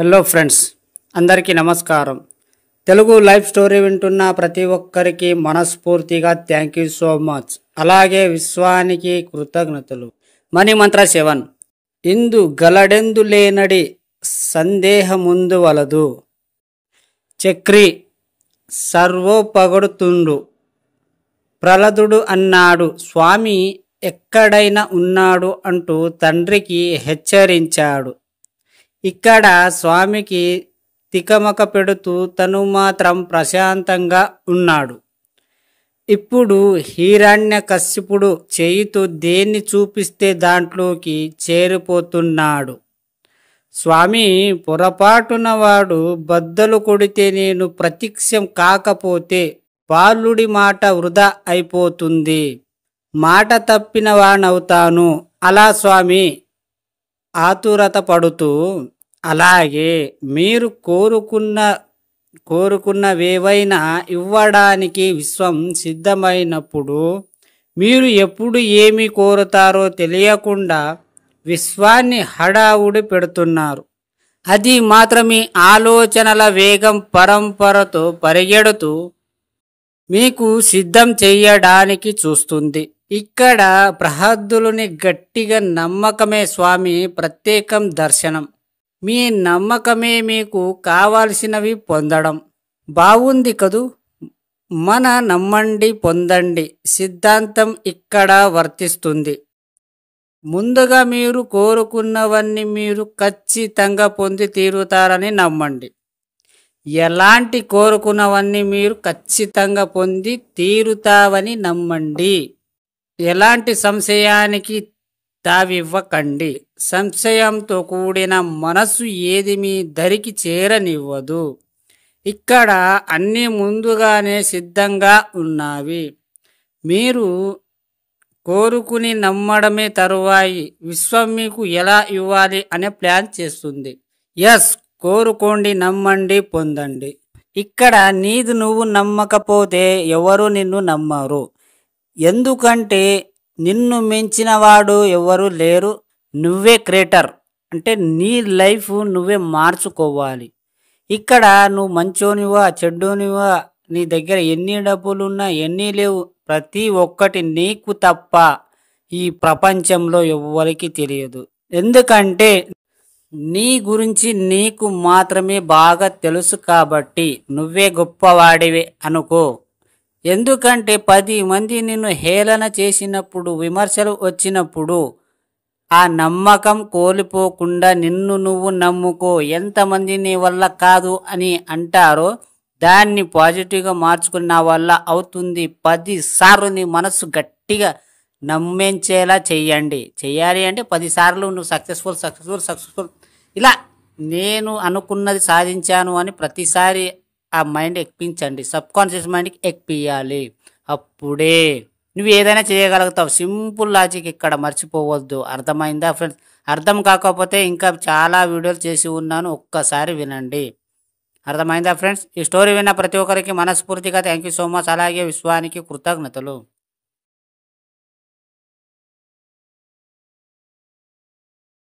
Hello friends, అందరికీ నమస్కారం. Telugu life story వింటున్న ప్రతి ఒక్కరికి మనస్ఫూర్తిగా థ్యాంక్ యూ సో మచ్. అలాగే విశ్వానికి కృతజ్ఞతలు. మణి మంత్ర 7. ఇందు గలడెందు లేనడి సందేహముందు వలదు. చక్రి సర్వోపగడుతుండు. ప్రహ్లాదుడు అన్నాడు, స్వామి ఎక్కడైనా ఉన్నాడు అంటూ తండ్రికి హెచ్చరించాడు. ఇక్కడ స్వామికి తికమక పెడుతూ తను మాత్రం ప్రశాంతంగా ఉన్నాడు. ఇప్పుడు హిరణ్యకశిపుడు చేయితో దేన్ని చూపిస్తే దాంట్లోకి చేరిపోతున్నాడు. స్వామి పొరపాటున వాడు బద్దలు కొడితే నేను ప్రత్యక్షం కాకపోతే బాలుడి మాట వృధా అయిపోతుంది. మాట తప్పిన వానవుతాను. అలా స్వామి ఆతురత పడుతూ, అలాగే మీరు కోరుకున్నవేవైనా ఇవ్వడానికి విశ్వం సిద్ధమైనప్పుడు మీరు ఎప్పుడు ఏమి కోరుతారో తెలియకుండా విశ్వాన్ని హడావుడి పెడుతున్నారు. అది మాత్రం మీ ఆలోచనల వేగం పరంపరతో పరిగెడుతూ మీకు సిద్ధం చెయ్యడానికి చూస్తుంది. ఇక్కడ ప్రహ్లాదుని గట్టిగా నమ్మకమే స్వామి ప్రత్యేకం దర్శనం. మీ నమ్మకమే మీకు కావాల్సినవి పొందడం. బాగుంది కదూ. మన నమ్మండి పొందండి సిద్ధాంతం ఇక్కడ వర్తిస్తుంది. ముందుగా మీరు కోరుకున్నవన్నీ మీరు ఖచ్చితంగా పొంది తీరుతారని నమ్మండి. ఎలాంటి కోరుకున్నవన్నీ మీరు ఖచ్చితంగా పొంది తీరుతావని నమ్మండి. ఎలాంటి సంశయానికి తావివ్వకండి. సంశయంతో కూడిన మనసు ఏది మీ దరికి చేరనివ్వదు. ఇక్కడ అన్నీ ముందుగానే సిద్ధంగా ఉన్నవి. మీరు కోరుకుని నమ్మడమే తరువాయి విశ్వం మీకు ఎలా ఇవ్వాలి అనే ప్లాన్ చేస్తుంది. ఎస్, కోరుకోండి, నమ్మండి, పొందండి. ఇక్కడ నీది నువ్వు నమ్మకపోతే ఎవరు నిన్ను నమ్మరు. ఎందుకంటే నిన్ను మించిన వాడు ఎవరు లేరు. నువ్వే క్రియేటర్. అంటే నీ లైఫ్ నువ్వే మార్చుకోవాలి. ఇక్కడ నువ్వు మంచోనివా చెడ్డోనివా, నీ దగ్గర ఎన్ని డబ్బులున్నా ఎన్ని లేవు, ప్రతి ఒక్కటి నీకు తప్ప ఈ ప్రపంచంలో ఎవ్వరికి తెలియదు. ఎందుకంటే నీ గురించి నీకు మాత్రమే బాగా తెలుసు కాబట్టి నువ్వే గొప్పవాడివే అనుకో. ఎందుకంటే 10 మంది నిన్ను హేళన చేసినప్పుడు, విమర్శలు వచ్చినప్పుడు ఆ నమ్మకం కోల్పోకుండా నిన్ను నువ్వు నమ్ముకో. ఎంతమంది నీ వల్ల కాదు అని అంటారో దాన్ని పాజిటివ్గా మార్చుకుని నా వల్ల అవుతుంది 10 సార్లు నీ మనసు గట్టిగా నమ్మించేలా చెయ్యాలి అంటే 10 సార్లు నువ్వు సక్సెస్ఫుల్ ఇలా నేను అనుకున్నది సాధించాను అని ప్రతిసారి ఆ మైండ్ ఎక్కించండి. సబ్కాన్షియస్ మైండ్కి ఎక్కియాలి. అప్పుడే నువ్వు ఏదైనా చేయగలుగుతావు. సింపుల్ లాజిక్ ఇక్కడ మర్చిపోవద్దు. అర్థమైందా ఫ్రెండ్స్? అర్థం కాకపోతే ఇంకా చాలా వీడియోలు చేసి ఉన్నాను, ఒక్కసారి వినండి. అర్థమైందా ఫ్రెండ్స్? ఈ స్టోరీ విన్న ప్రతి ఒక్కరికి మనస్ఫూర్తిగా థ్యాంక్ యూ సో మచ్. అలాగే విశ్వానికి కృతజ్ఞతలు.